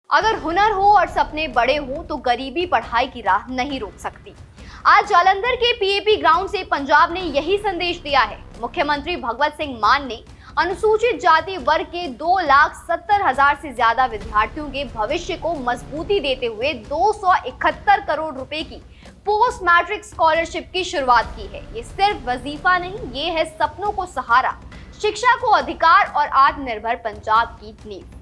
अगर हुनर हो और सपने बड़े हों तो गरीबी पढ़ाई की राह नहीं रोक सकती। आज जालंधर के पीएपी ग्राउंड से पंजाब ने यही संदेश दिया है। मुख्यमंत्री भगवत सिंह मान ने अनुसूचित जाति वर्ग के 2,70,000 से ज्यादा विद्यार्थियों के भविष्य को मजबूती देते हुए 271 करोड़ रुपए की पोस्ट मैट्रिक स्कॉलरशिप की शुरुआत की है। ये सिर्फ वजीफा नहीं, ये है सपनों को सहारा, शिक्षा को अधिकार और आत्मनिर्भर पंजाब की नींव।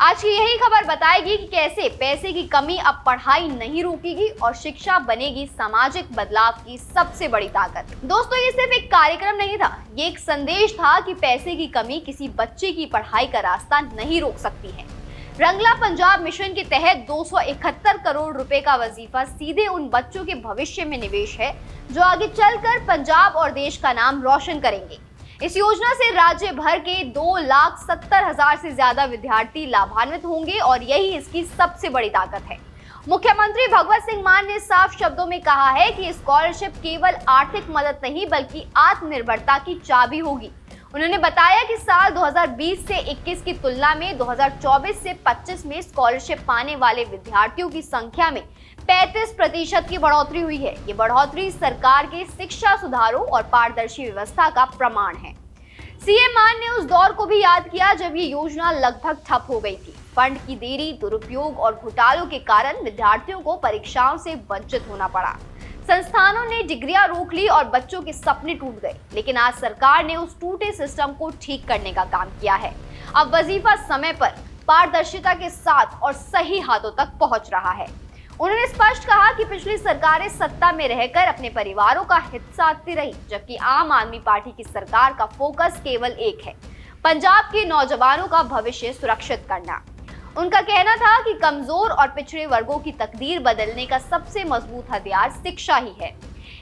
आज की यही खबर बताएगी कि कैसे पैसे की कमी अब पढ़ाई नहीं रोकेगी और शिक्षा बनेगी सामाजिक बदलाव की सबसे बड़ी ताकत। दोस्तों, ये सिर्फ एक कार्यक्रम नहीं था, ये एक संदेश था कि पैसे की कमी किसी बच्चे की पढ़ाई का रास्ता नहीं रोक सकती है। रंगला पंजाब मिशन के तहत 271 करोड़ रुपए का वजीफा सीधे उन बच्चों के भविष्य में निवेश है जो आगे चलकर पंजाब और देश का नाम रोशन करेंगे। इस योजना से राज्य भर के 2,70,000 से ज्यादा विद्यार्थी लाभान्वित होंगे और यही इसकी सबसे बड़ी ताकत है। मुख्यमंत्री भगवत सिंह मान ने साफ शब्दों में कहा है कि स्कॉलरशिप केवल आर्थिक मदद नहीं बल्कि आत्मनिर्भरता की चाबी होगी। उन्होंने बताया कि साल 2020 से 21 की तुलना में 2024 से 25 में स्कॉलरशिप पाने वाले विद्यार्थियों की संख्या में 35% की बढ़ोतरी हुई है। ये बढ़ोतरी सरकार के शिक्षा सुधारों और पारदर्शी व्यवस्था का प्रमाण है। सीएम मान ने उस दौर को भी याद किया जब ये योजना लगभग ठप हो गई थी। फंड की देरी, दुरुपयोग और घोटालों के कारण विद्यार्थियों को परीक्षाओं से वंचित होना पड़ा। संस्थानों ने डिग्रियां रोक ली और बच्चों के सपने टूट गए। लेकिन आज सरकार ने उस टूटे सिस्टम को ठीक करने का काम किया है। अब वजीफा समय पर, पारदर्शिता के साथ और सही हाथों तक पहुंच रहा है। उन्होंने स्पष्ट कहा कि पिछली सरकारें सत्ता में रहकर अपने परिवारों का हित साधती रही, जबकि आम आदमी पार्टी की सरकार का फोकस केवल एक है, पंजाब के नौजवानों का भविष्य सुरक्षित करना। उनका कहना था कि कमजोर और पिछड़े वर्गों की तकदीर बदलने का सबसे मजबूत हथियार शिक्षा ही है।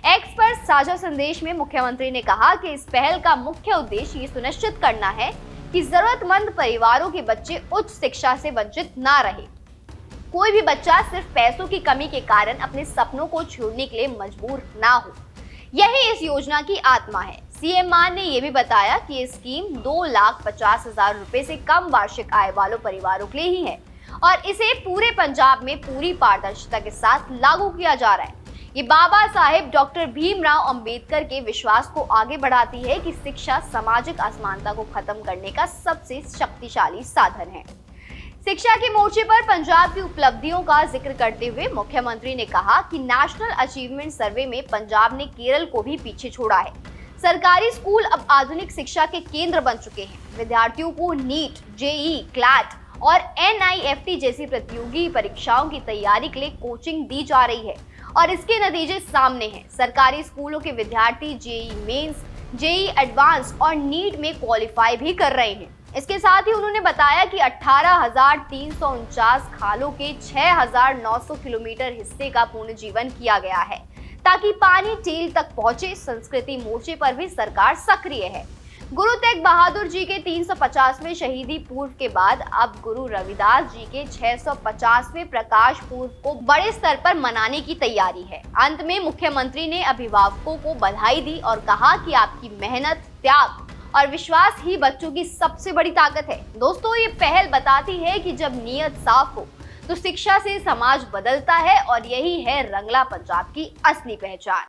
एक्स पर साझा संदेश में मुख्यमंत्री ने कहा कि इस पहल का मुख्य उद्देश्य ये सुनिश्चित करना है कि जरूरतमंद परिवारों के बच्चे उच्च शिक्षा से वंचित ना रहे। कोई भी बच्चा सिर्फ पैसों की कमी के कारण अपने सपनों को छोड़ने के लिए मजबूर ना हो, यही इस योजना की आत्मा है। सीएम मान ने यह भी बताया कि ये स्कीम 2,50,000 रुपए से कम वार्षिक आय वालों परिवारों के लिए ही है और इसे पूरे पंजाब में पूरी पारदर्शिता के साथ लागू किया जा रहा है। ये बाबा साहेब डॉक्टर भीमराव अंबेडकर के विश्वास को आगे बढ़ाती है कि शिक्षा सामाजिक असमानता को खत्म करने का सबसे शक्तिशाली साधन है। शिक्षा के मोर्चे पर पंजाब की उपलब्धियों का जिक्र करते हुए मुख्यमंत्री ने कहा कि नेशनल अचीवमेंट सर्वे में पंजाब ने केरल को भी पीछे छोड़ा है। सरकारी स्कूल अब आधुनिक शिक्षा के केंद्र बन चुके हैं। विद्यार्थियों को नीट, जेईई, क्लैट और एनआईएफटी जैसी प्रतियोगी परीक्षाओं की तैयारी के लिए कोचिंग दी जा रही है और इसके नतीजे सामने हैं। सरकारी स्कूलों के विद्यार्थी जेईई मेंस, जेईई एडवांस और नीट में क्वालिफाई भी कर रहे हैं। इसके साथ ही उन्होंने बताया कि 18,349 खालों के 6,900 किलोमीटर हिस्से का पुनर्जीवन किया गया है ताकि पानी टेल तक पहुंचे। संस्कृति मोर्चे पर भी सरकार सक्रिय है। गुरु तेग बहादुर जी के 350वें शहीदी पूर्व के बाद अब गुरु रविदास जी के 650वें प्रकाश पूर्व को बड़े स्तर पर मनाने की तैयारी है। अंत में मुख्यमंत्री ने अभिभावकों को बधाई दी और कहा कि आपकी मेहनत, त्याग और विश्वास ही बच्चों की सबसे बड़ी ताकत है। दोस्तों, ये पहल बताती है कि जब नीयत साफ हो तो शिक्षा से समाज बदलता है और यही है रंगला पंजाब की असली पहचान।